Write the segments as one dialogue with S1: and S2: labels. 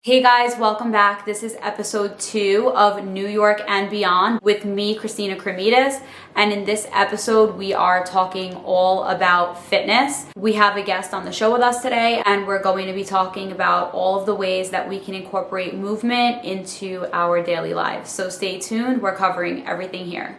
S1: Hey guys, welcome back. This is episode 2 of New York and Beyond with me, Christina. And in this episode, we are talking all about fitness. We have a guest on the show with us today, and we're going to be talking about all of the ways that we can incorporate movement into our daily lives. So stay tuned. We're covering everything here.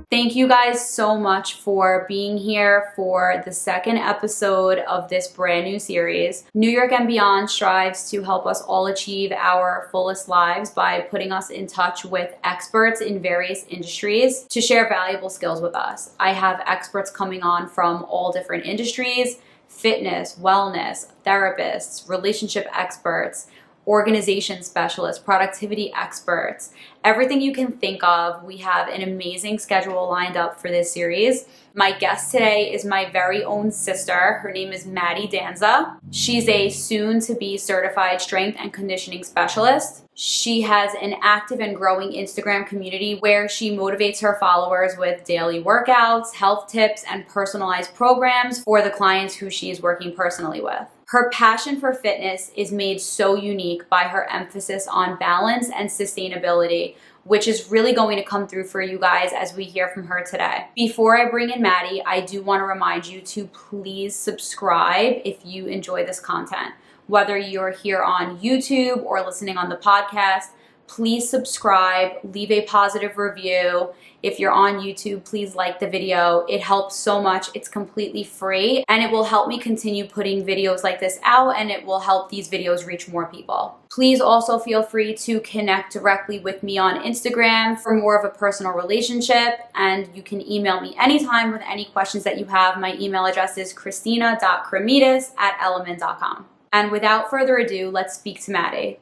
S1: Thank you guys so much for being here for the second episode of this brand new series. New York and Beyond strives to help us all achieve our fullest lives by putting us in touch with experts in various industries to share valuable skills with us. I have experts coming on from all different industries: fitness, wellness, therapists, relationship experts, organization specialists, productivity experts, everything you can think of. We have an amazing schedule lined up for this series. My guest today is my very own sister. Her name is Maddie Danza. She's a soon-to-be certified strength and conditioning specialist. She has an active and growing Instagram community where she motivates her followers with daily workouts, health tips, and personalized programs for the clients who she is working personally with. Her passion for fitness is made so unique by her emphasis on balance and sustainability, which is really going to come through for you guys as we hear from her today. Before I bring in Maddie, I do want to remind you to please subscribe if you enjoy this content. Whether you're here on YouTube or listening on the podcast, please subscribe, leave a positive review. If you're on YouTube, please like the video. It helps so much. It's completely free, and it will help me continue putting videos like this out, and it will help these videos reach more people. Please also feel free to connect directly with me on Instagram for more of a personal relationship, and you can email me anytime with any questions that you have. My email address is christina.cremides@element.com. And without further ado, let's speak to Maddie.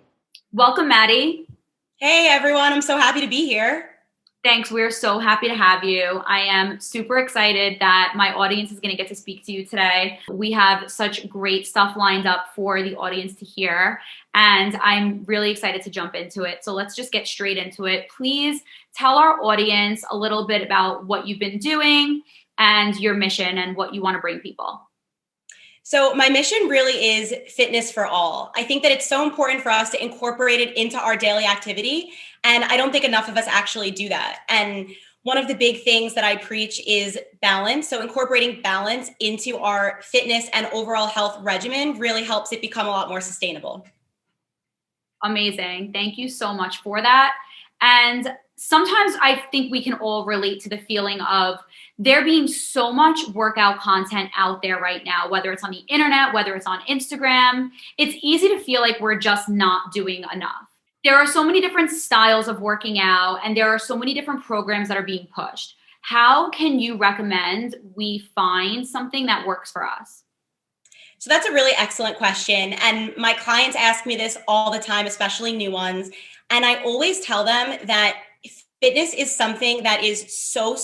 S1: Welcome, Maddie.
S2: Hey everyone, I'm so happy to be here.
S1: Thanks. We're so happy to have you. I am super excited that my audience is going to get to speak to you today. We have such great stuff lined up for the audience to hear, and I'm really excited to jump into it. So let's just get straight into it. Please tell our audience a little bit about what you've been doing and your mission and what you want to bring people.
S2: So my mission really is fitness for all. I think that it's so important for us to incorporate it into our daily activity. And I don't think enough of us actually do that. And one of the big things that I preach is balance. So incorporating balance into our fitness and overall health regimen really helps it become a lot more sustainable.
S1: Amazing. Thank you so much for that. And sometimes I think we can all relate to the feeling of there being so much workout content out there right now, whether it's on the internet, whether it's on Instagram. It's easy to feel like we're just not doing enough. There are so many different styles of working out, and there are so many different programs that are being pushed. How can you recommend we find something that works for us?
S2: So that's a really excellent question. And my clients ask me this all the time, especially new ones. And I always tell them that fitness is something that is so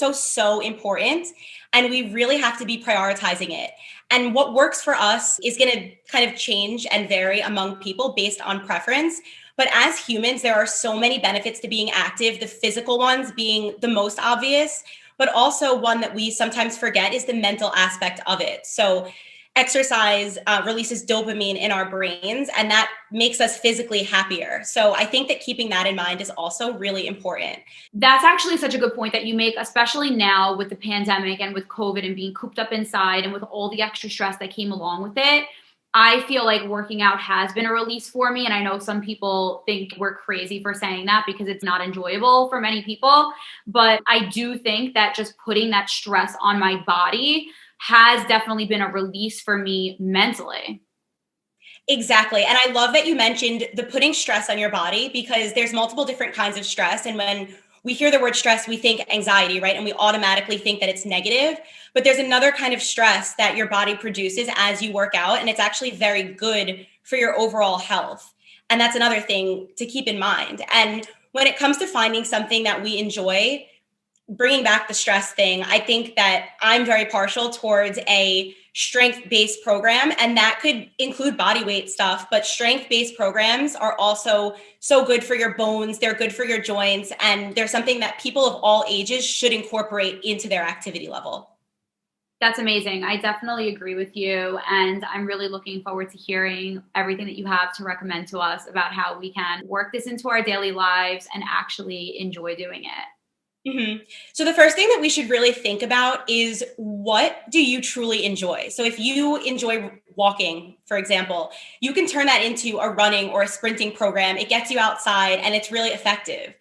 S2: important. And we really have to be prioritizing it. And what works for us is going to kind of change and vary among people based on preference. But as humans, there are so many benefits to being active, the physical ones being the most obvious, but also one that we sometimes forget is the mental aspect of it. So exercise releases dopamine in our brains, and that makes us physically happier. So I think that keeping that in mind is also really important.
S1: That's actually such a good point that you make, especially now with the pandemic and with COVID and being cooped up inside and with all the extra stress that came along with it. I feel like working out has been a release for me. And I know some people think we're crazy for saying that because it's not enjoyable for many people. But I do think that just putting that stress on my body has definitely been a release for me mentally.
S2: Exactly. And I love that you mentioned the putting stress on your body, because there's multiple different kinds of stress. And when we hear the word stress, we think anxiety, right? And we automatically think that it's negative. But there's another kind of stress that your body produces as you work out. And it's actually very good for your overall health. And that's another thing to keep in mind. And when it comes to finding something that we enjoy, bringing back the stress thing, I think that I'm very partial towards a strength-based program, and that could include body weight stuff, but strength-based programs are also so good for your bones, they're good for your joints, and they're something that people of all ages should incorporate into their activity level.
S1: That's amazing. I definitely agree with you. And I'm really looking forward to hearing everything that you have to recommend to us about how we can work this into our daily lives and actually enjoy doing it.
S2: So the first thing that we should really think about is, what do you truly enjoy? So if you enjoy walking, for example, you can turn that into a running or a sprinting program. It gets you outside and it's really effective.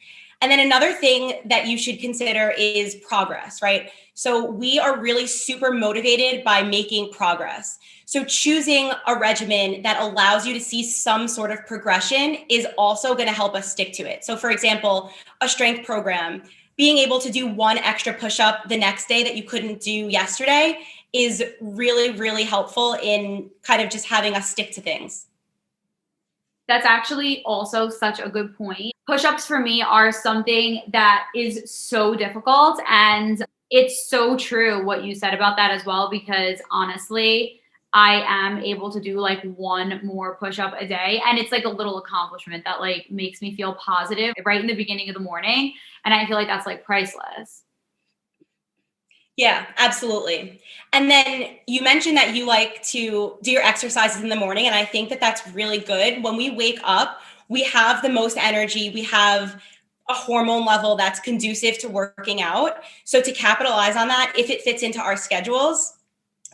S2: And then another thing that you should consider is progress, right? So we are really super motivated by making progress. So choosing a regimen that allows you to see some sort of progression is also going to help us stick to it. So for example, a strength program, being able to do one extra push-up the next day that you couldn't do yesterday is really, really helpful in kind of just having us stick to things.
S1: That's actually also such a good point. Push-ups for me are something that is so difficult, and it's so true what you said about that as well, because honestly, I am able to do like one more push-up a day, and it's like a little accomplishment that like makes me feel positive right in the beginning of the morning, and I feel like that's like priceless.
S2: Yeah, absolutely. And then you mentioned that you like to do your exercises in the morning. And I think that that's really good. When we wake up, we have the most energy, we have a hormone level that's conducive to working out. So to capitalize on that, if it fits into our schedules,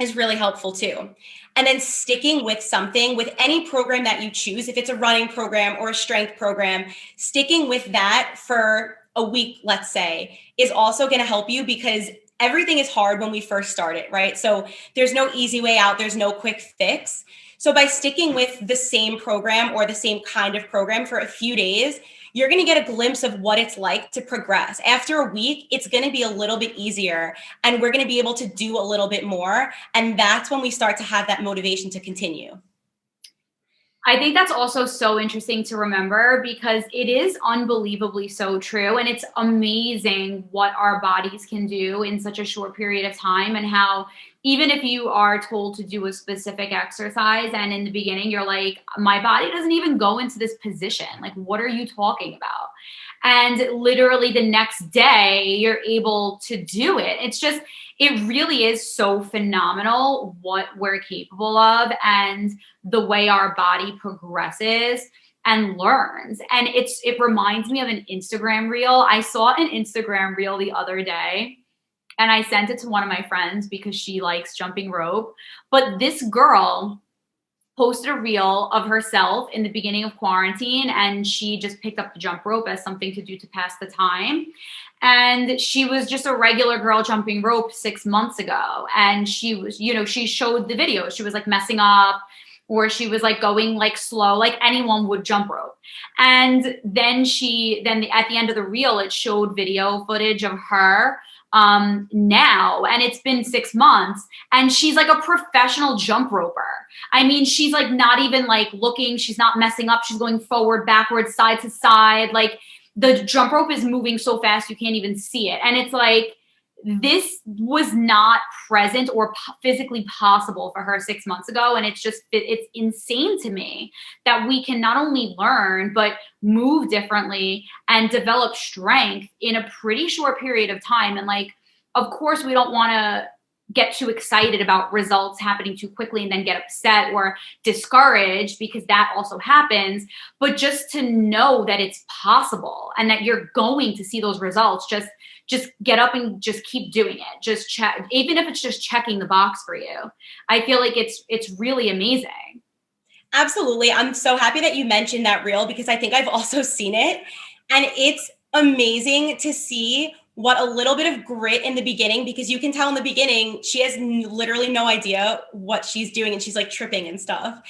S2: is really helpful too. And then sticking with something, with any program that you choose, if it's a running program or a strength program, sticking with that for a week, let's say, is also going to help you, because everything is hard when we first start it, right? So there's no easy way out, there's no quick fix. So by sticking with the same program or the same kind of program for a few days, you're going to get a glimpse of what it's like to progress. After a week, it's going to be a little bit easier and we're going to be able to do a little bit more. And that's when we start to have that motivation to continue.
S1: I think that's also so interesting to remember, because it is unbelievably so true. And it's amazing what our bodies can do in such a short period of time, and how even if you are told to do a specific exercise and in the beginning you're like, my body doesn't even go into this position. Like, what are you talking about? And literally the next day you're able to do it. It's just, it really is so phenomenal what we're capable of, and the way our body progresses and learns. And it reminds me of an Instagram reel. I saw an Instagram reel the other day, and I sent it to one of my friends because she likes jumping rope. But this girl posted a reel of herself in the beginning of quarantine, and she just picked up the jump rope as something to do to pass the time. And she was just a regular girl jumping rope 6 months ago, and she was, she showed the video, she was like messing up, or she was like going like slow, like anyone would jump rope. And then at the end of the reel, it showed video footage of her now, and it's been 6 months, and she's like a professional jump roper. I mean, she's like not even like looking, she's not messing up, she's going forward, backwards, side to side. Like, the jump rope is moving so fast you can't even see it. And it's like, this was not present or physically possible for her 6 months ago. And it's insane to me that we can not only learn, but move differently and develop strength in a pretty short period of time. And like, of course, we don't want to get too excited about results happening too quickly and then get upset or discouraged, because that also happens. But just to know that it's possible and that you're going to see those results, just get up and just keep doing it. Just check, even if it's just checking the box for you. I feel like it's really amazing.
S2: Absolutely. I'm so happy that you mentioned that reel, because I think I've also seen it. And it's amazing to see what a little bit of grit in the beginning, because you can tell in the beginning, she has literally no idea what she's doing and she's like tripping and stuff.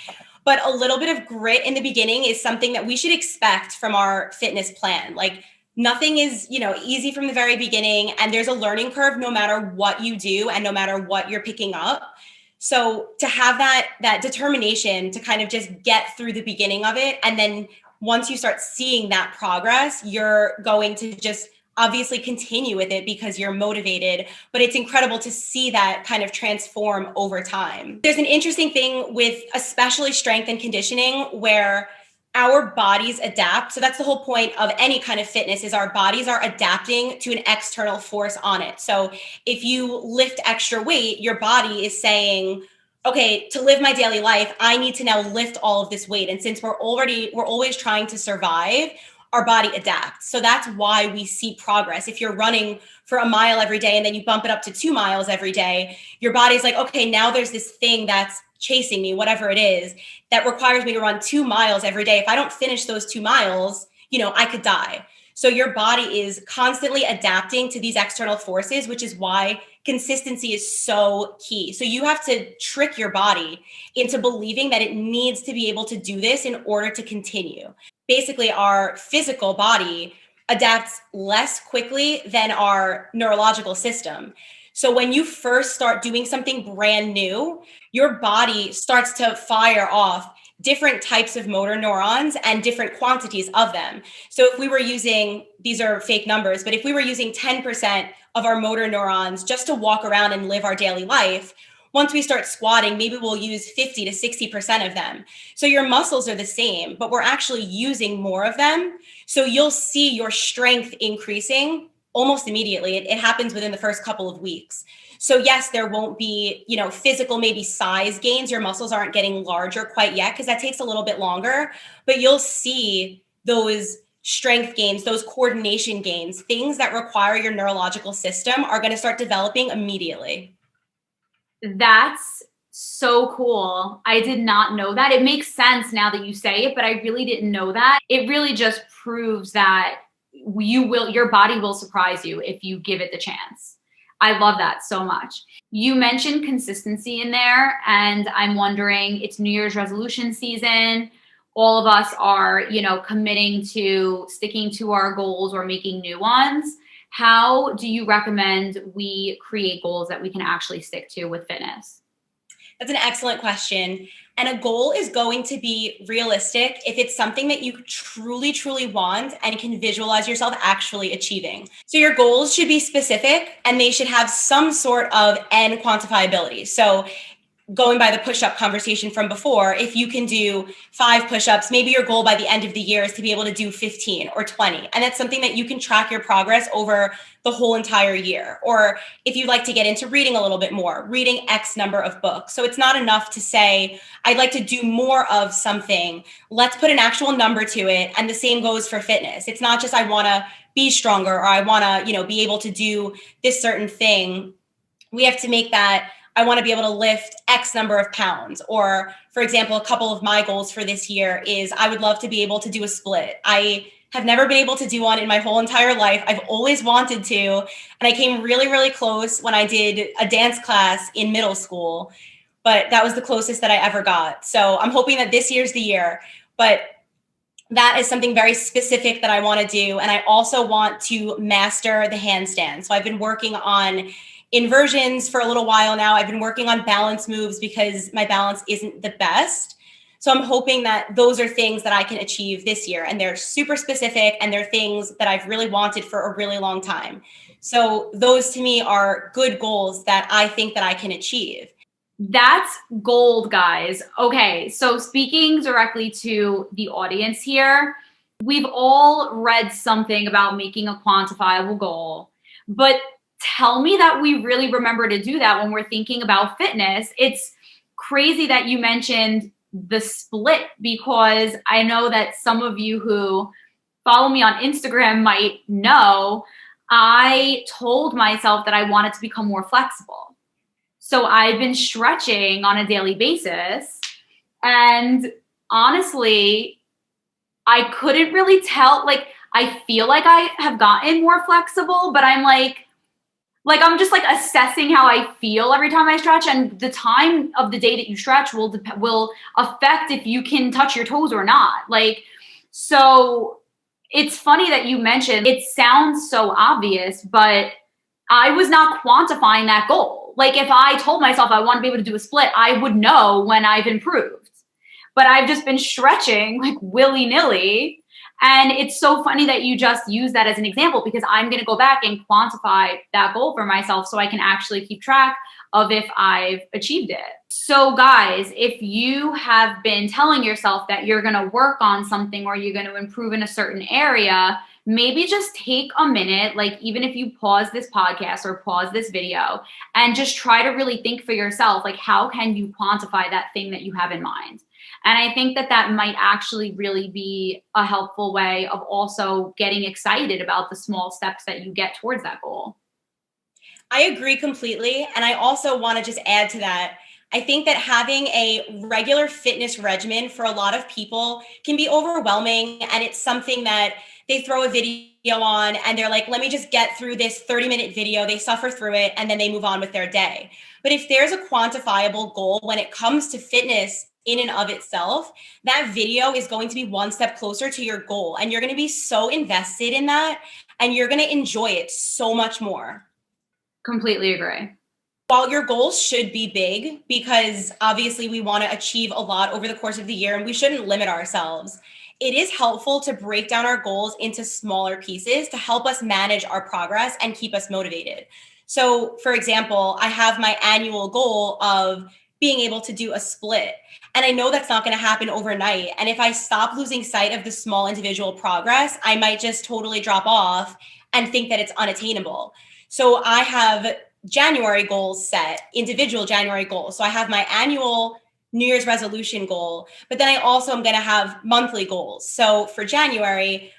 S2: But a little bit of grit in the beginning is something that we should expect from our fitness plan. Like, nothing is, easy from the very beginning, and there's a learning curve no matter what you do and no matter what you're picking up. So to have that determination to kind of just get through the beginning of it, and then once you start seeing that progress, you're going to just obviously continue with it because you're motivated. But it's incredible to see that kind of transform over time. There's an interesting thing with especially strength and conditioning, where our bodies adapt. So that's the whole point of any kind of fitness, is our bodies are adapting to an external force on it. So if you lift extra weight, your body is saying, okay, to live my daily life, I need to now lift all of this weight. And since we're always trying to survive, our body adapts. So that's why we see progress. If you're running for a mile every day and then you bump it up to 2 miles every day, your body's like, okay, now there's this thing that's chasing me, whatever it is, that requires me to run 2 miles every day. If I don't finish those 2 miles, I could die. So your body is constantly adapting to these external forces, which is why consistency is so key. So you have to trick your body into believing that it needs to be able to do this in order to continue. Basically, our physical body adapts less quickly than our neurological system. So when you first start doing something brand new, your body starts to fire off different types of motor neurons and different quantities of them. So if we were using, these are fake numbers, but if we were using 10% of our motor neurons just to walk around and live our daily life, once we start squatting, maybe we'll use 50 to 60% of them. So your muscles are the same, but we're actually using more of them. So you'll see your strength increasing almost immediately. It happens within the first couple of weeks. So yes, there won't be, physical, maybe size gains. Your muscles aren't getting larger quite yet because that takes a little bit longer, but you'll see those strength gains, those coordination gains, things that require your neurological system are going to start developing immediately.
S1: That's so cool. I did not know that. It makes sense now that you say it, but I really didn't know that. It really just proves that your body will surprise you if you give it the chance. I love that so much. You mentioned consistency in there, and I'm wondering, it's New Year's resolution season. All of us are, committing to sticking to our goals or making new ones. How do you recommend we create goals that we can actually stick to with fitness?
S2: That's an excellent question. And a goal is going to be realistic if it's something that you truly, truly want and can visualize yourself actually achieving. So your goals should be specific and they should have some sort of end quantifiability. So going by the push-up conversation from before, if you can do 5 push-ups, maybe your goal by the end of the year is to be able to do 15 or 20. And that's something that you can track your progress over the whole entire year. Or if you'd like to get into reading a little bit more, reading X number of books. So it's not enough to say, I'd like to do more of something. Let's put an actual number to it. And the same goes for fitness. It's not just I want to be stronger or I want to, be able to do this certain thing. We have to make that I want to be able to lift X number of pounds. Or, for example, a couple of my goals for this year is I would love to be able to do a split. I have never been able to do one in my whole entire life. I've always wanted to. And I came really, really close when I did a dance class in middle school. But that was the closest that I ever got. So I'm hoping that this year's the year. But that is something very specific that I want to do. And I also want to master the handstand. So I've been working on inversions for a little while now. I've been working on balance moves because my balance isn't the best. So I'm hoping that those are things that I can achieve this year. And they're super specific and they're things that I've really wanted for a really long time. So those to me are good goals that I think that I can achieve.
S1: That's gold, guys. Okay, so speaking directly to the audience here, we've all read something about making a quantifiable goal, but tell me that we really remember to do that when we're thinking about fitness. It's crazy that you mentioned the split, because I know that some of you who follow me on Instagram might know I told myself that I wanted to become more flexible. So I've been stretching on a daily basis, and honestly, I couldn't really tell. Like, I feel like I have gotten more flexible, but I'm I'm just assessing how I feel every time I stretch, and the time of the day that you stretch will affect if you can touch your toes or not. So it's funny that you mentioned, it sounds so obvious, but I was not quantifying that goal. If I told myself I want to be able to do a split, I would know when I've improved. But I've just been stretching willy-nilly. And it's so funny that you just use that as an example, because I'm going to go back and quantify that goal for myself so I can actually keep track of if I've achieved it. So guys, if you have been telling yourself that you're going to work on something or you're going to improve in a certain area, maybe just take a minute, like even if you pause this podcast or pause this video and just try to really think for yourself, like how can you quantify that thing that you have in mind? And I think that that might actually really be a helpful way of also getting excited about the small steps that you get towards that goal.
S2: I agree completely. And I also want to just add to that. I think that having a regular fitness regimen for a lot of people can be overwhelming. And it's something that they throw a video on and they're like, let me just get through this 30-minute video. They suffer through it and then they move on with their day. But if there's a quantifiable goal when it comes to fitness in and of itself, that video is going to be one step closer to your goal. And you're going to be so invested in that and you're going to enjoy it so much more.
S1: Completely agree.
S2: While your goals should be big, because obviously we want to achieve a lot over the course of the year and we shouldn't limit ourselves, it is helpful to break down our goals into smaller pieces to help us manage our progress and keep us motivated. So, for example, I have my annual goal of being able to do a split. And I know that's not going to happen overnight. And if I stop losing sight of the small individual progress, I might just totally drop off and think that it's unattainable. So I have January goals set, individual January goals. So I have my annual New Year's resolution goal, but then I also am going to have monthly goals. So for January,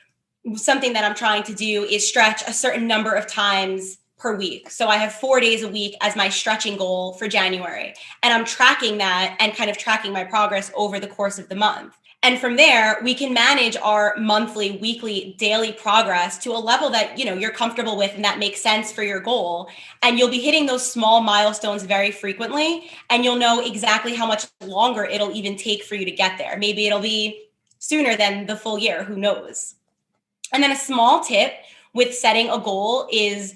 S2: something that I'm trying to do is stretch a certain number of times per week. So I have 4 days a week as my stretching goal for January. And I'm tracking that and kind of tracking my progress over the course of the month. And from there, we can manage our monthly, weekly, daily progress to a level that, you know, you're comfortable with and that makes sense for your goal. And you'll be hitting those small milestones very frequently. And you'll know exactly how much longer it'll even take for you to get there. Maybe it'll be sooner than the full year, who knows? And then a small tip with setting a goal is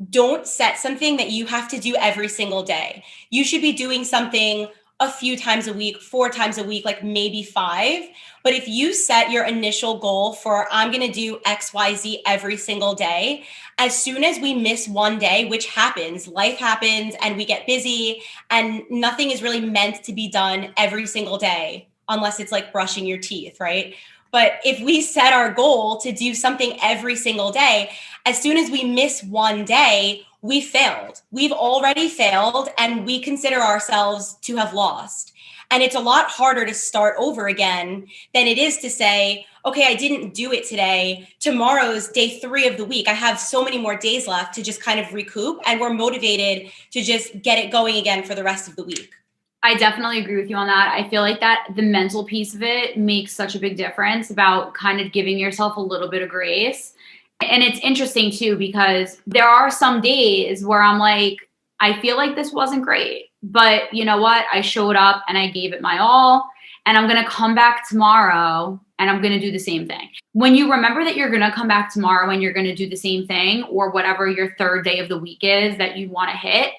S2: don't set something that you have to do every single day. You should be doing something a few times a week, 4 times a week, like maybe 5. But if you set your initial goal for, I'm going to do XYZ every single day, as soon as we miss one day, which happens, life happens and we get busy and nothing is really meant to be done every single day, unless it's like brushing your teeth, right? But if we set our goal to do something every single day, as soon as we miss one day, we failed. We've already failed and we consider ourselves to have lost. And it's a lot harder to start over again than it is to say, okay, I didn't do it today. Tomorrow's day 3 of the week. I have so many more days left to just kind of recoup and we're motivated to just get it going again for the rest of the week.
S1: I definitely agree with you on that. I feel like that the mental piece of it makes such a big difference about kind of giving yourself a little bit of grace. And it's interesting too, because there are some days where I'm like, I feel like this wasn't great, but you know what? I showed up and I gave it my all, and I'm going to come back tomorrow and I'm going to do the same thing. When you remember that you're going to come back tomorrow and you're going to do the same thing, or whatever your third day of the week is that you want to hit,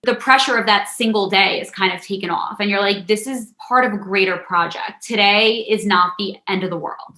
S1: the pressure of that single day is kind of taken off. And you're like, this is part of a greater project. Today is not the end of the world.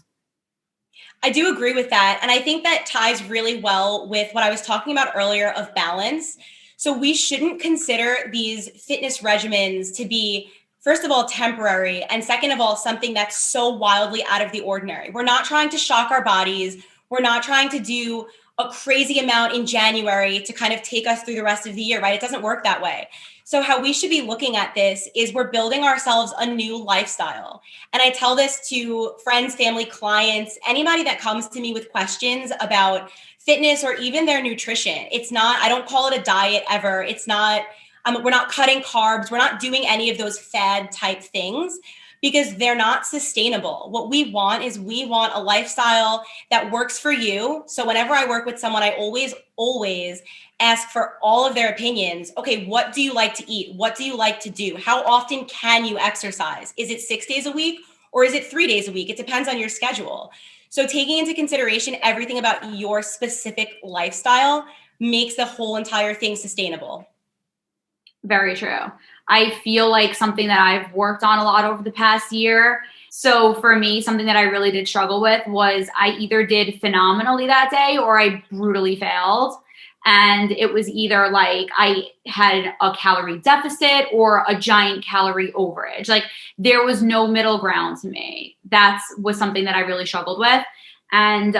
S2: I do agree with that. And I think that ties really well with what I was talking about earlier of balance. So we shouldn't consider these fitness regimens to be, first of all, temporary. And second of all, something that's so wildly out of the ordinary. We're not trying to shock our bodies. We're not trying to do a crazy amount in January to kind of take us through the rest of the year, right? It doesn't work that way. So how we should be looking at this is we're building ourselves a new lifestyle. And I tell this to friends, family, clients, anybody that comes to me with questions about fitness or even their nutrition. It's not, I don't call it a diet ever. It's not, we're not cutting carbs. We're not doing any of those fad type things, because they're not sustainable. What we want is we want a lifestyle that works for you. So whenever I work with someone, I always ask for all of their opinions. Okay, what do you like to eat? What do you like to do? How often can you exercise? Is it 6 days a week or is it 3 days a week? It depends on your schedule. So taking into consideration everything about your specific lifestyle makes the whole entire thing sustainable.
S1: Very true. I feel like something that I've worked on a lot over the past year. So for me, something that I really did struggle with was I either did phenomenally that day or I brutally failed. And it was either like I had a calorie deficit or a giant calorie overage. Like there was no middle ground to me. That was something that I really struggled with. And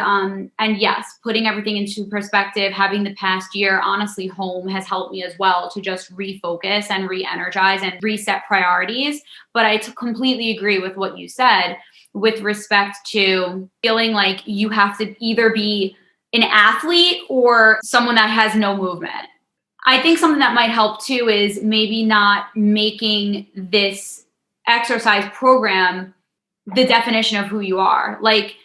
S1: yes, putting everything into perspective, having the past year, honestly, home has helped me as well to just refocus and re-energize and reset priorities. But I completely agree with what you said with respect to feeling like you have to either be an athlete or someone that has no movement. I think something that might help too is maybe not making this exercise program the definition of who you are. Like,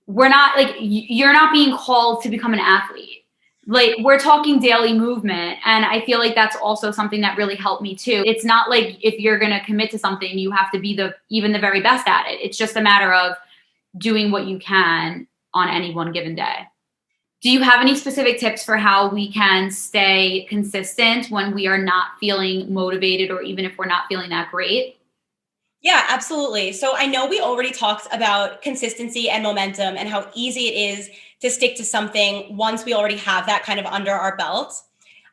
S1: we're not like, you're not being called to become an athlete. Like, we're talking daily movement. And I feel like that's also something that really helped me too. It's not like if you're going to commit to something, you have to be even the very best at it. It's just a matter of doing what you can on any one given day. Do you have any specific tips for how we can stay consistent when we are not feeling motivated, or even if we're not feeling that great?
S2: Yeah, absolutely. So I know we already talked about consistency and momentum and how easy it is to stick to something once we already have that kind of under our belt.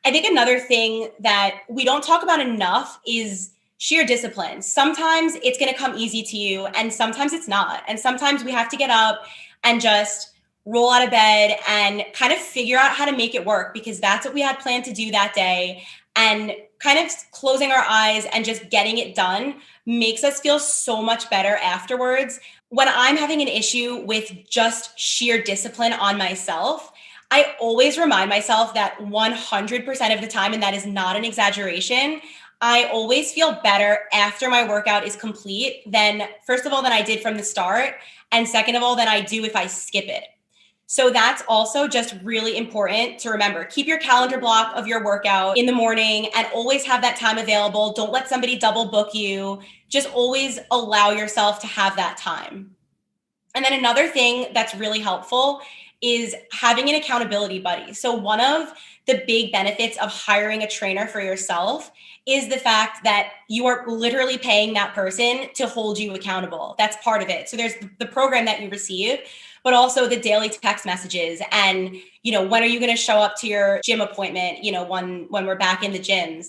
S2: I think another thing that we don't talk about enough is sheer discipline. Sometimes it's going to come easy to you and sometimes it's not. And sometimes we have to get up and just roll out of bed and kind of figure out how to make it work, because that's what we had planned to do that day. And kind of closing our eyes and just getting it done makes us feel so much better afterwards. When I'm having an issue with just sheer discipline on myself, I always remind myself that 100% of the time, and that is not an exaggeration, I always feel better after my workout is complete than, first of all, than I did from the start. And second of all, than I do if I skip it. So that's also just really important to remember. Keep your calendar block of your workout in the morning and always have that time available. Don't let somebody double book you. Just always allow yourself to have that time. And then another thing that's really helpful is having an accountability buddy. So one of the big benefits of hiring a trainer for yourself is the fact that you are literally paying that person to hold you accountable. That's part of it. So there's the program that you receive, but also the daily text messages and, when are you going to show up to your gym appointment, when we're back in the gyms.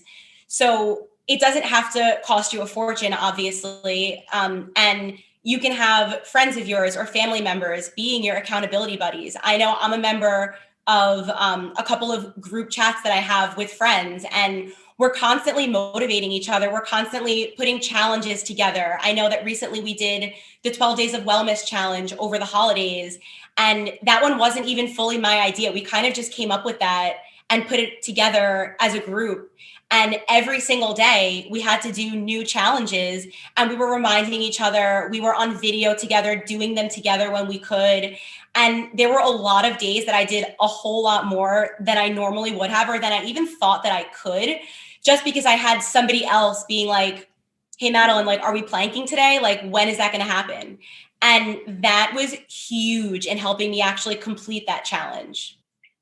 S2: So it doesn't have to cost you a fortune, obviously. And you can have friends of yours or family members being your accountability buddies. I know I'm a member of a couple of group chats that I have with friends, and we're constantly motivating each other. We're constantly putting challenges together. I know that recently we did the 12 Days of Wellness challenge over the holidays, and that one wasn't even fully my idea. We kind of just came up with that and put it together as a group. And every single day we had to do new challenges, and we were reminding each other. We were on video together, doing them together when we could. And there were a lot of days that I did a whole lot more than I normally would have, or than I even thought that I could, just because I had somebody else being like, hey, Madeline, like, are we planking today? Like, when is that going to happen? And that was huge in helping me actually complete that challenge.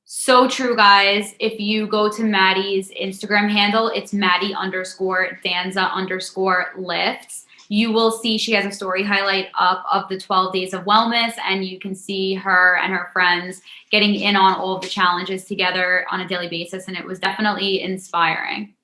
S1: So true, guys. If you go to Maddie's Instagram handle, it's Maddie_Danza_lifts. You will see she has a story highlight up of the 12 Days of Wellness, and you can see her and her friends getting in on all of the challenges together on a daily basis. And it was definitely inspiring.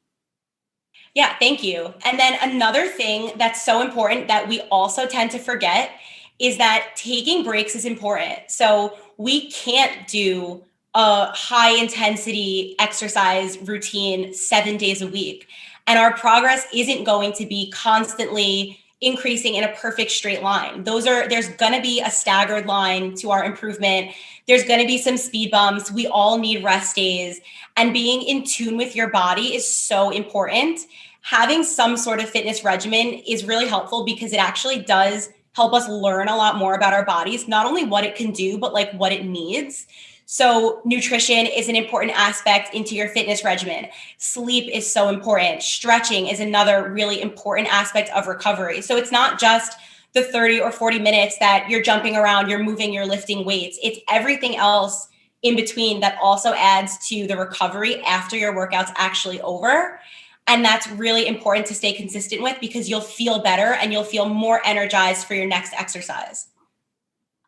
S2: Yeah, thank you. And then another thing that's so important that we also tend to forget is that taking breaks is important. So we can't do a high intensity exercise routine 7 days a week. And our progress isn't going to be constantly increasing in a perfect straight line. There's going to be a staggered line to our improvement. There's going to be some speed bumps. We all need rest days, and being in tune with your body is so important. Having some sort of fitness regimen is really helpful because it actually does help us learn a lot more about our bodies, not only what it can do, but like what it needs. So nutrition is an important aspect into your fitness regimen. Sleep is so important. Stretching is another really important aspect of recovery. So it's not just the 30 or 40 minutes that you're jumping around, you're moving, you're lifting weights. It's everything else in between that also adds to the recovery after your workout's actually over. And that's really important to stay consistent with, because you'll feel better and you'll feel more energized for your next exercise.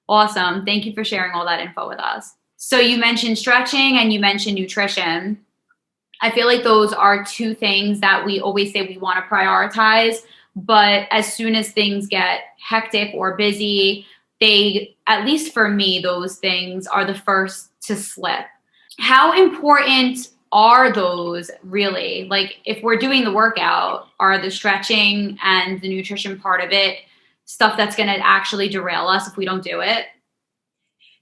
S1: Awesome. Thank you for sharing all that info with us. So you mentioned stretching and you mentioned nutrition. I feel like those are two things that we always say we want to prioritize. But as soon as things get hectic or busy, they, at least for me, those things are the first to slip. How important are those really? Like, if we're doing the workout, are the stretching and the nutrition part of it stuff that's going to actually derail us if we don't do it?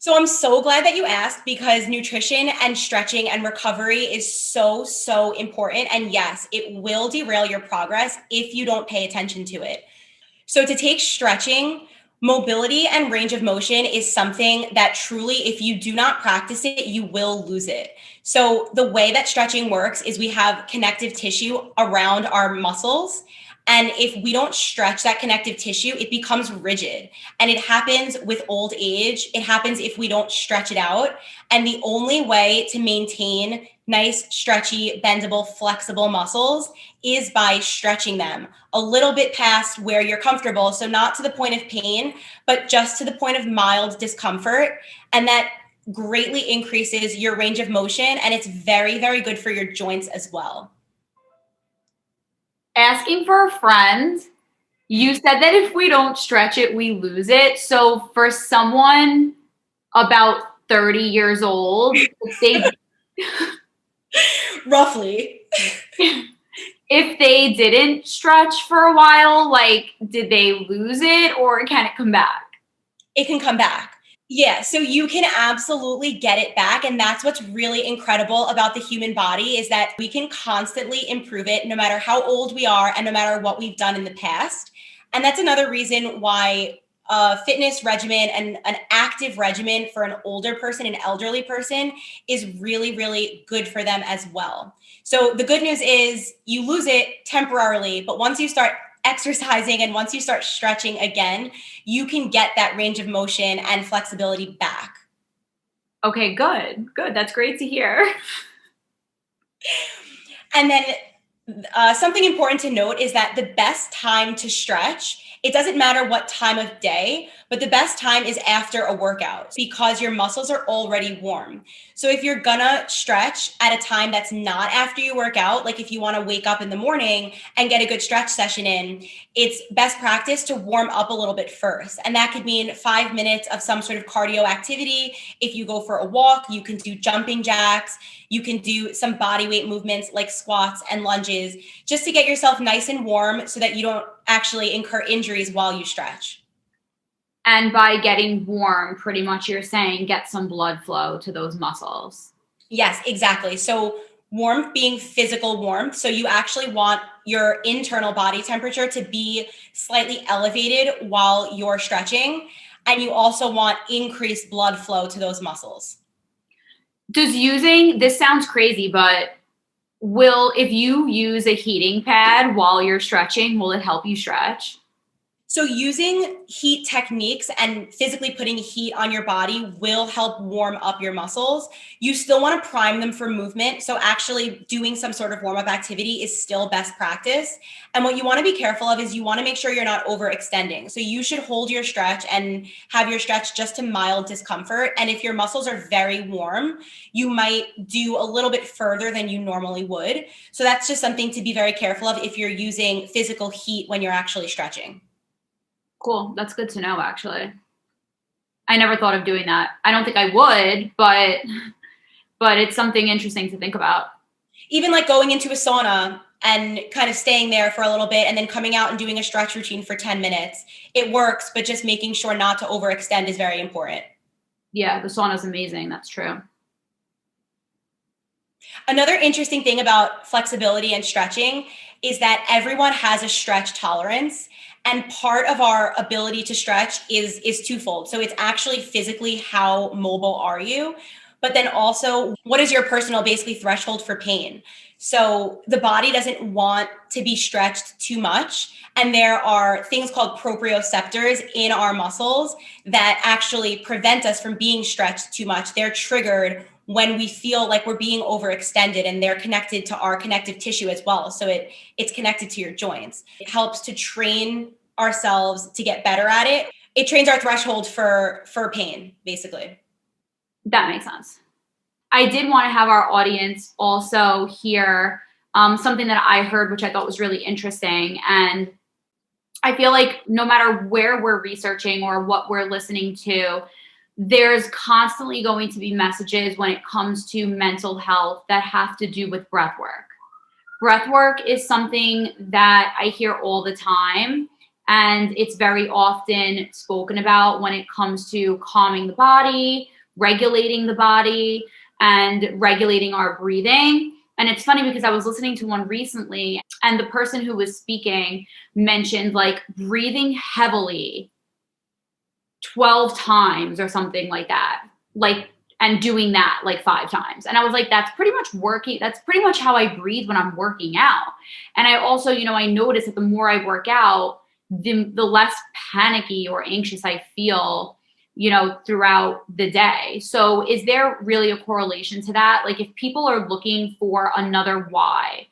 S2: So I'm so glad that you asked, because nutrition and stretching and recovery is so, so important. And yes, it will derail your progress if you don't pay attention to it. So to take stretching, mobility and range of motion is something that truly, if you do not practice it, you will lose it. So the way that stretching works is we have connective tissue around our muscles. And if we don't stretch that connective tissue, it becomes rigid. And it happens with old age. It happens if we don't stretch it out. And the only way to maintain nice, stretchy, bendable, flexible muscles is by stretching them a little bit past where you're comfortable. So not to the point of pain, but just to the point of mild discomfort. And that greatly increases your range of motion. And it's very, very good for your joints as well.
S1: Asking for a friend, you said that if we don't stretch it, we lose it. So for someone about 30 years old, if they
S2: Roughly.
S1: if they didn't stretch for a while, like, did they lose it or can it come back?
S2: It can come back. Yeah, so you can absolutely get it back. And that's what's really incredible about the human body, is that we can constantly improve it no matter how old we are and no matter what we've done in the past. And that's another reason why a fitness regimen and an active regimen for an older person, an elderly person, is really, really good for them as well. So the good news is you lose it temporarily, but once you start exercising and once you start stretching again, you can get that range of motion and flexibility back.
S1: Okay, good. Good. That's great to hear.
S2: And then something important to note is that the best time to stretch, it doesn't matter what time of day, but the best time is after a workout, because your muscles are already warm. So if you're gonna stretch at a time that's not after you work out, like if you want to wake up in the morning and get a good stretch session in, it's best practice to warm up a little bit first. And that could mean 5 minutes of some sort of cardio activity. If you go for a walk, you can do jumping jacks. You can do some body weight movements like squats and lunges, just to get yourself nice and warm so that you don't actually incur injuries while you stretch.
S1: And by getting warm, pretty much you're saying get some blood flow to those muscles.
S2: Yes, exactly. So warmth being physical warmth. So you actually want your internal body temperature to be slightly elevated while you're stretching. And you also want increased blood flow to those muscles.
S1: This sounds crazy, but if you use a heating pad while you're stretching, will it help you stretch?
S2: So using heat techniques and physically putting heat on your body will help warm up your muscles. You still want to prime them for movement. So actually doing some sort of warm-up activity is still best practice. And what you want to be careful of is you want to make sure you're not overextending. So you should hold your stretch and have your stretch just to mild discomfort. And if your muscles are very warm, you might do a little bit further than you normally would. So that's just something to be very careful of if you're using physical heat when you're actually stretching.
S1: Cool. That's good to know, actually. I never thought of doing that. I don't think I would, but it's something interesting to think about.
S2: Even like going into a sauna and kind of staying there for a little bit and then coming out and doing a stretch routine for 10 minutes. It works, but just making sure not to overextend is very important.
S1: Yeah, the sauna is amazing. That's true.
S2: Another interesting thing about flexibility and stretching is that everyone has a stretch tolerance. And part of our ability to stretch is twofold. So it's actually physically how mobile are you, but then also what is your personal basically threshold for pain? So the body doesn't want to be stretched too much. And there are things called proprioceptors in our muscles that actually prevent us from being stretched too much. They're triggered when we feel like we're being overextended, and they're connected to our connective tissue as well. So it's connected to your joints. It helps to train ourselves to get better at it. It trains our threshold for pain, basically.
S1: That makes sense. I did want to have our audience also hear something that I heard, which I thought was really interesting. And I feel like no matter where we're researching or what we're listening to, there's constantly going to be messages when it comes to mental health that have to do with breath work. Breath work is something that I hear all the time, and it's very often spoken about when it comes to calming the body, regulating the body, and regulating our breathing. And it's funny because I was listening to one recently, and the person who was speaking mentioned like breathing heavily 12 times or something like that. Like, and doing that like 5 times. And I was like, that's pretty much working. That's pretty much how I breathe when I'm working out. And I also, I notice that the more I work out, the less panicky or anxious I feel, throughout the day. So is there really a correlation to that? Like if people are looking for another why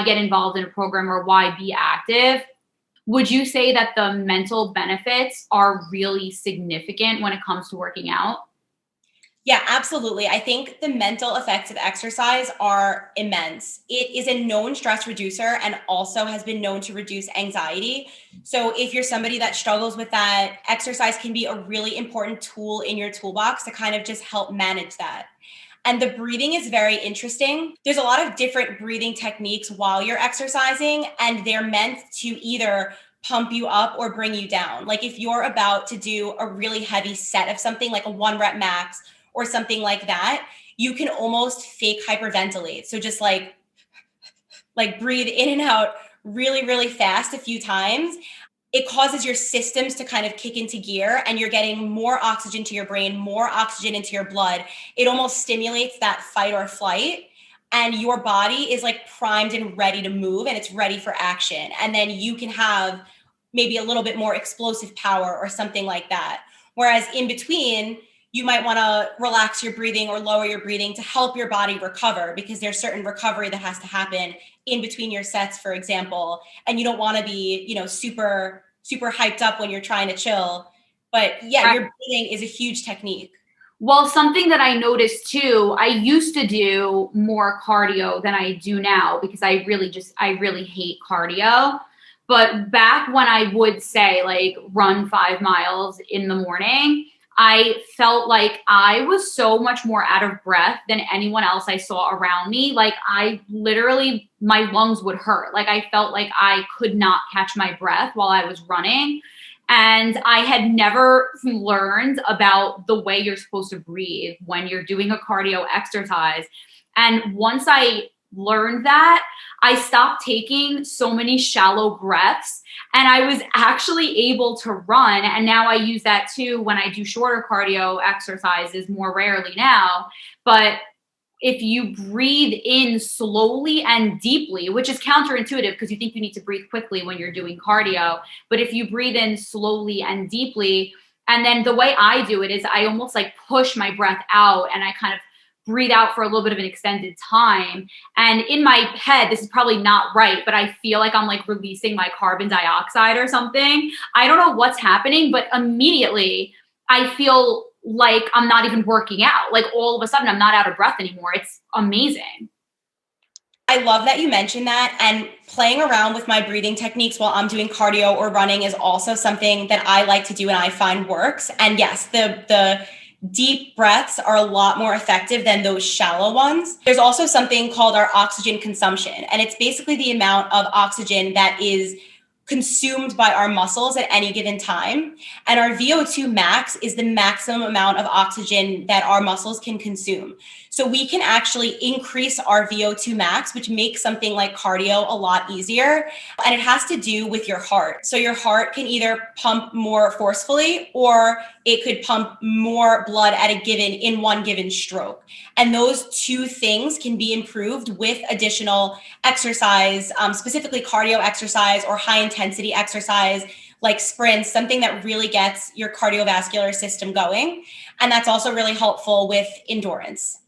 S1: get involved in a program or why be active, would you say that the mental benefits are really significant when it comes to working out?
S2: Yeah, absolutely. I think the mental effects of exercise are immense. It is a known stress reducer and also has been known to reduce anxiety. So, if you're somebody that struggles with that, exercise can be a really important tool in your toolbox to kind of just help manage that. And the breathing is very interesting. There's a lot of different breathing techniques while you're exercising, and they're meant to either pump you up or bring you down. Like if you're about to do a really heavy set of something like a 1 rep max or something like that, you can almost fake hyperventilate. So just like breathe in and out really, really fast a few times. It causes your systems to kind of kick into gear and you're getting more oxygen to your brain, more oxygen into your blood. It almost stimulates that fight or flight. And your body is like primed and ready to move and it's ready for action. And then you can have maybe a little bit more explosive power or something like that. Whereas in between, you might want to relax your breathing or lower your breathing to help your body recover because there's certain recovery that has to happen in between your sets, for example. And you don't want to be, super, super hyped up when you're trying to chill. But yeah, your breathing is a huge technique.
S1: Well, something that I noticed too, I used to do more cardio than I do now because I really hate cardio. But back when I would say like run 5 miles in the morning, I felt like I was so much more out of breath than anyone else I saw around me. Like I literally, my lungs would hurt. Like I felt like I could not catch my breath while I was running. And I had never learned about the way you're supposed to breathe when you're doing a cardio exercise. And once I learned that, I stopped taking so many shallow breaths and I was actually able to run. And now I use that too when I do shorter cardio exercises, more rarely now. But if you breathe in slowly and deeply, which is counterintuitive because you think you need to breathe quickly when you're doing cardio, but if you breathe in slowly and deeply, and then the way I do it is I almost like push my breath out and I kind of breathe out for a little bit of an extended time. And in my head, this is probably not right, but I feel like I'm like releasing my carbon dioxide or something. I don't know what's happening, but immediately I feel like I'm not even working out. Like all of a sudden I'm not out of breath anymore. It's amazing.
S2: I love that you mentioned that. And playing around with my breathing techniques while I'm doing cardio or running is also something that I like to do and I find works. And yes, the deep breaths are a lot more effective than those shallow ones. There's also something called our oxygen consumption, and it's basically the amount of oxygen that is consumed by our muscles at any given time. And our VO2 max is the maximum amount of oxygen that our muscles can consume. So we can actually increase our VO2 max, which makes something like cardio a lot easier. And it has to do with your heart. So your heart can either pump more forcefully or it could pump more blood in one given stroke. And those two things can be improved with additional exercise, specifically cardio exercise or high intensity exercise like sprints, something that really gets your cardiovascular system going. And that's also really helpful with endurance.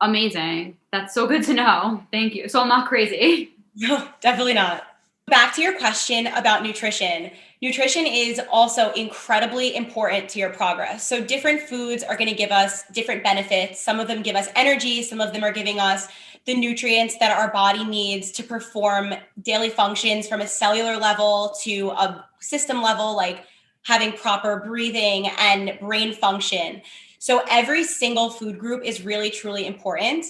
S1: Amazing. That's so good to know. Thank you. So I'm not crazy.
S2: No, definitely not. Back to your question about nutrition. Nutrition is also incredibly important to your progress. So different foods are going to give us different benefits. Some of them give us energy. Some of them are giving us the nutrients that our body needs to perform daily functions from a cellular level to a system level, like having proper breathing and brain function. So every single food group is really, truly important.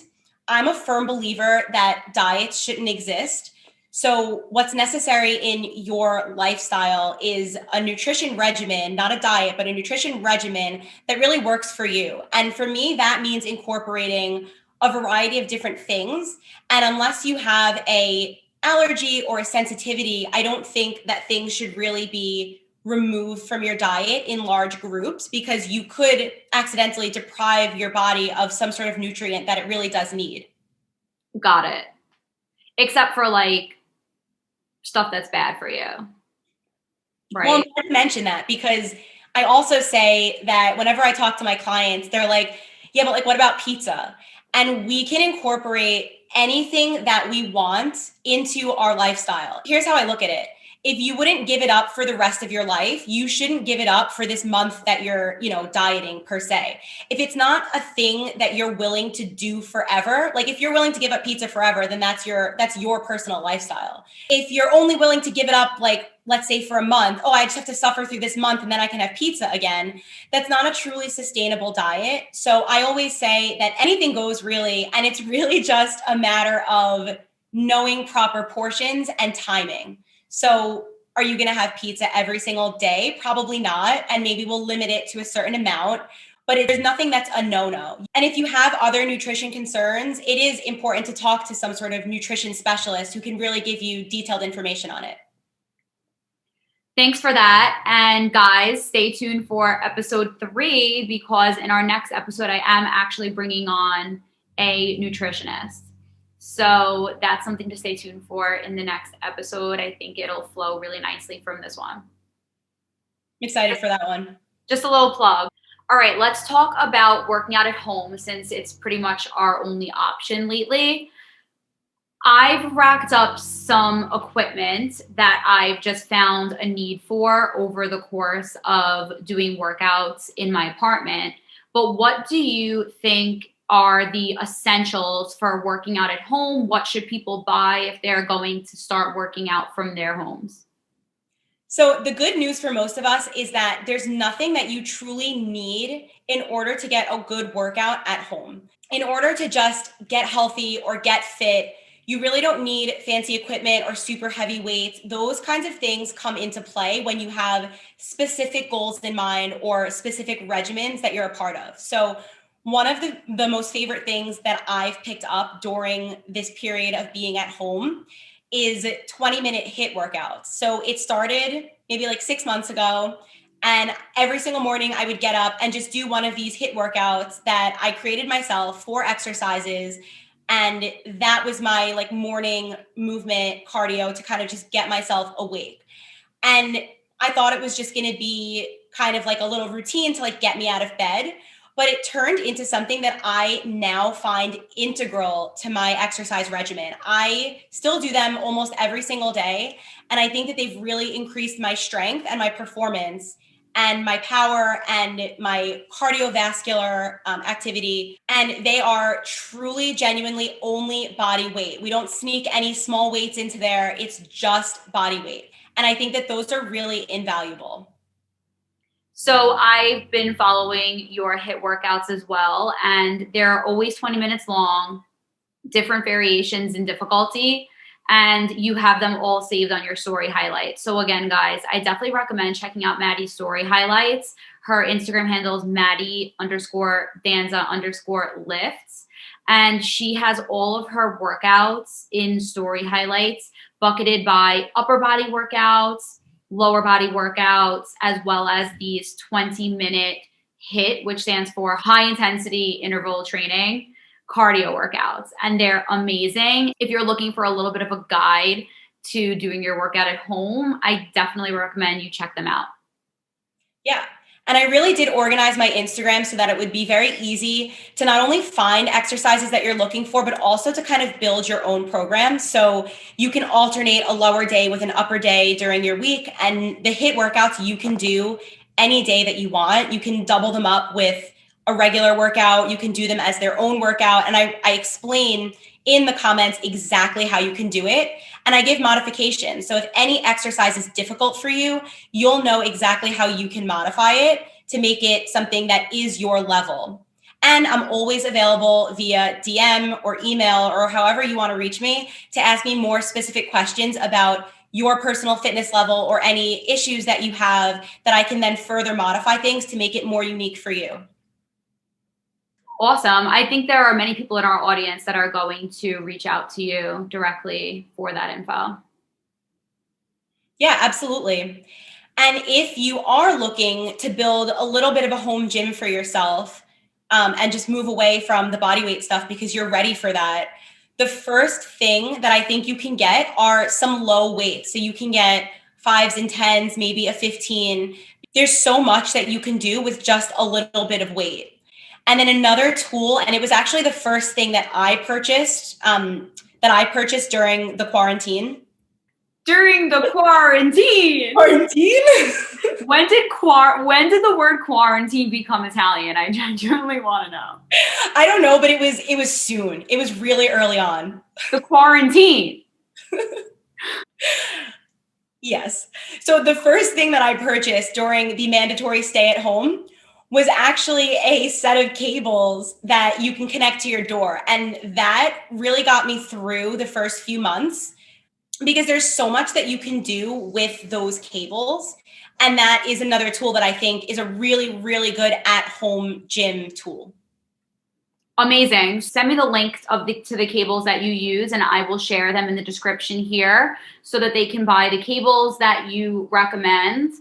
S2: I'm a firm believer that diets shouldn't exist. So what's necessary in your lifestyle is a nutrition regimen, not a diet, but a nutrition regimen that really works for you. And for me, that means incorporating a variety of different things. And unless you have a allergy or a sensitivity, I don't think that things should really be removed from your diet in large groups, because you could accidentally deprive your body of some sort of nutrient that it really does need.
S1: Got it. Except for like stuff that's bad for you. Right.
S2: Well, I'm glad you mention that, because I also say that whenever I talk to my clients, they're like, yeah, but like, what about pizza? And we can incorporate anything that we want into our lifestyle. Here's how I look at it. If you wouldn't give it up for the rest of your life, you shouldn't give it up for this month that you're, dieting per se. If it's not a thing that you're willing to do forever, like if you're willing to give up pizza forever, then that's your personal lifestyle. If you're only willing to give it up, like, let's say for a month, oh, I just have to suffer through this month and then I can have pizza again, that's not a truly sustainable diet. So I always say that anything goes really, and it's really just a matter of knowing proper portions and timing. So are you going to have pizza every single day? Probably not. And maybe we'll limit it to a certain amount, but there's nothing that's a no-no. And if you have other nutrition concerns, it is important to talk to some sort of nutrition specialist who can really give you detailed information on it.
S1: Thanks for that. And guys, stay tuned for episode 3, because in our next episode, I am actually bringing on a nutritionist. So that's something to stay tuned for in the next episode. I think it'll flow really nicely from this one.
S2: I'm excited for that one.
S1: Just a little plug. All right, let's talk about working out at home, since it's pretty much our only option lately. I've racked up some equipment that I've just found a need for over the course of doing workouts in my apartment. But what do you think are the essentials for working out at home? What should people buy if they're going to start working out from their homes?
S2: So the good news for most of us is that there's nothing that you truly need in order to get a good workout at home. In order to just get healthy or get fit, you really don't need fancy equipment or super heavy weights. Those kinds of things come into play when you have specific goals in mind or specific regimens that you're a part of. So one of the most favorite things that I've picked up during this period of being at home is 20-minute HIIT workouts. So it started maybe like 6 months ago. And every single morning I would get up and just do one of these HIIT workouts that I created myself, 4 exercises. And that was my like morning movement cardio to kind of just get myself awake. And I thought it was just going to be kind of like a little routine to like get me out of bed. But it turned into something that I now find integral to my exercise regimen. I still do them almost every single day. And I think that they've really increased my strength and my performance and my power and my cardiovascular activity. And they are truly, genuinely only body weight. We don't sneak any small weights into there. It's just body weight. And I think that those are really invaluable.
S1: So I've been following your HIIT workouts as well, and they're always 20 minutes long, different variations in difficulty, and you have them all saved on your story highlights. So again, guys, I definitely recommend checking out Maddie's story highlights. Her Instagram handle is Maddie_Danza_lifts. And she has all of her workouts in story highlights, bucketed by upper body workouts, lower body workouts, as well as these 20-minute HIIT, which stands for high intensity interval training cardio workouts. And they're amazing. If you're looking for a little bit of a guide to doing your workout at home, I definitely recommend you check them out.
S2: Yeah. And I really did organize my Instagram so that it would be very easy to not only find exercises that you're looking for, but also to kind of build your own program. So you can alternate a lower day with an upper day during your week. And the HIIT workouts you can do any day that you want. You can double them up with a regular workout. You can do them as their own workout. And I explain in the comments exactly how you can do it. And I give modifications. So if any exercise is difficult for you, you'll know exactly how you can modify it to make it something that is your level. And I'm always available via DM or email or however you want to reach me to ask me more specific questions about your personal fitness level or any issues that you have that I can then further modify things to make it more unique for you.
S1: Awesome. I think there are many people in our audience that are going to reach out to you directly for that info.
S2: Yeah, absolutely. And if you are looking to build a little bit of a home gym for yourself and just move away from the body weight stuff because you're ready for that, the first thing that I think you can get are some low weights. So you can get 5s and 10s, maybe a 15. There's so much that you can do with just a little bit of weight. And then another tool, and it was actually the first thing that I purchased during the quarantine.
S1: During the quarantine.
S2: Quarantine?
S1: When did the word quarantine become Italian? I genuinely want to know.
S2: I don't know, but it was soon. It was really early on.
S1: The quarantine.
S2: Yes. So the first thing that I purchased during the mandatory stay at home was actually a set of cables that you can connect to your door. And that really got me through the first few months because there's so much that you can do with those cables. And that is another tool that I think is a really, really good at-home gym tool.
S1: Amazing. Send me the link to the cables that you use, and I will share them in the description here so that they can buy the cables that you recommend.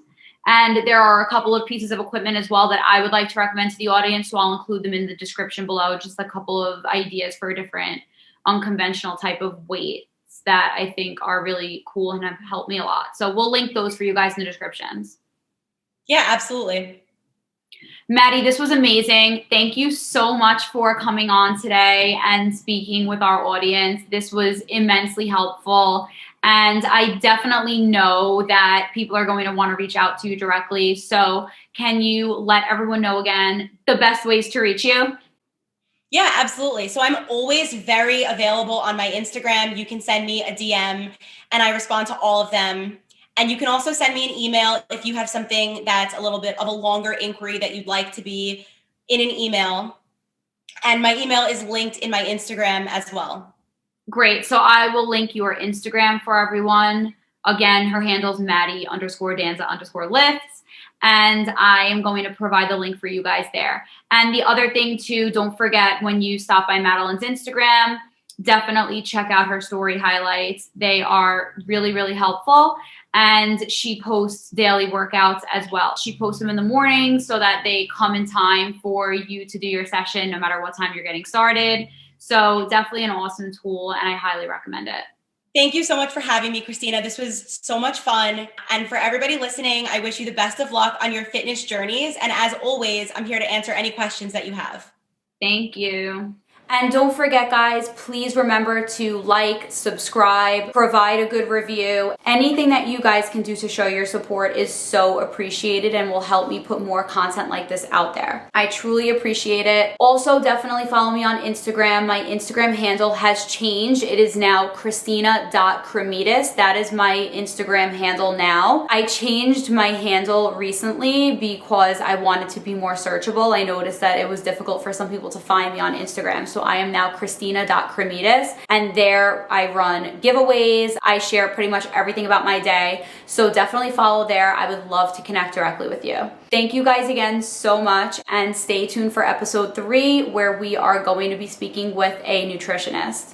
S1: And there are a couple of pieces of equipment as well that I would like to recommend to the audience, so I'll include them in the description below, just a couple of ideas for different unconventional type of weights that I think are really cool and have helped me a lot. So we'll link those for you guys in the descriptions.
S2: Yeah, absolutely.
S1: Maddie, this was amazing. Thank you so much for coming on today and speaking with our audience. This was immensely helpful. And I definitely know that people are going to want to reach out to you directly. So can you let everyone know again the best ways to reach you?
S2: Yeah, absolutely. So I'm always very available on my Instagram. You can send me a DM and I respond to all of them. And you can also send me an email if you have something that's a little bit of a longer inquiry that you'd like to be in an email. And my email is linked in my Instagram as well.
S1: Great. So I will link your Instagram for everyone. Again, her handle is Maddie_Danza_lifts. And I am going to provide the link for you guys there. And the other thing too, don't forget when you stop by Madeline's Instagram, definitely check out her story highlights. They are really, really helpful. And she posts daily workouts as well. She posts them in the morning so that they come in time for you to do your session no matter what time you're getting started. So definitely an awesome tool and I highly recommend it.
S2: Thank you so much for having me, Christina. This was so much fun. And for everybody listening, I wish you the best of luck on your fitness journeys. And as always, I'm here to answer any questions that you have.
S1: Thank you. And don't forget, guys, please remember to like, subscribe, provide a good review. Anything that you guys can do to show your support is so appreciated and will help me put more content like this out there. I truly appreciate it. Also, definitely follow me on Instagram. My Instagram handle has changed. It is now Christina.Cremidas. That is my Instagram handle now. I changed my handle recently because I wanted to be more searchable. I noticed that it was difficult for some people to find me on Instagram. So I am now Christina.Cremidas, and there I run giveaways. I share pretty much everything about my day. So definitely follow there. I would love to connect directly with you. Thank you guys again so much, and stay tuned for episode 3 where we are going to be speaking with a nutritionist.